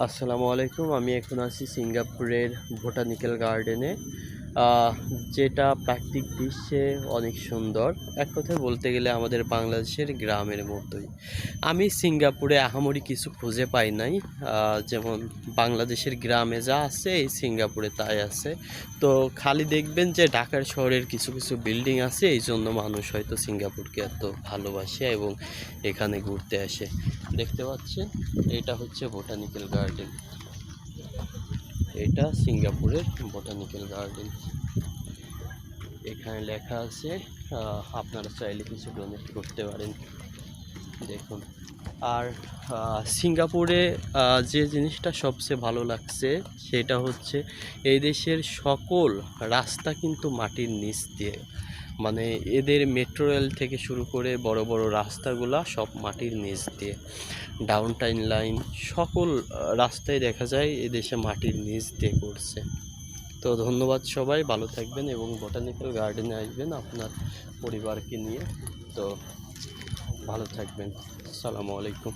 আসসালামু আলাইকুম। আমি এখন আছি সিঙ্গাপুরের বোটানিক্যাল গার্ডেনে। আহ, যেটা প্রাকৃতিক দৃশ্যে অনেক সুন্দর। এক কথায় বলতে গেলে আমাদের বাংলাদেশের গ্রামের মতোই। আমি সিঙ্গাপুরে আহামরি কিছু খুঁজে পাই নাই। যেমন বাংলাদেশের গ্রামে যা আছে এই সিঙ্গাপুরে তাই আছে। তো খালি দেখবেন যে ঢাকার শহরের কিছু কিছু বিল্ডিং আছে, এই জন্য মানুষ হয়তো সিঙ্গাপুরকে এত ভালোবাসে এবং এখানে ঘুরতে আসে। দেখতে পাচ্ছেন, এটা হচ্ছে বোটানিক্যাল গার্ডেন। এটা সিঙ্গাপুরের বোটানিক্যাল গার্ডেন। এখানে লেখা আছে, আপনারা চাইলে কিছু ডোনেট করতে পারেন। দেখুন। আর সিঙ্গাপুরে যে জিনিসটা সবচেয়ে ভালো লাগছে সেটা হচ্ছে এই দেশের সকল রাস্তা কিন্তু মাটির নিচ দিয়ে, মানে এদের মেট্রো রেল থেকে শুরু করে বড় বড় রাস্তাগুলা সব মাটির নিচ দিয়ে, ডাউন টাউন লাইন সকল রাস্তায় দেখা যায় এদেশে মাটির নিচ দিয়ে করছে। তো ধন্যবাদ, সবাই ভালো থাকবেন এবং বোটানিক্যাল গার্ডেনে আসবেন আপনার পরিবারকে নিয়ে। তো ভালো থাকবেন। আসসালামু আলাইকুম।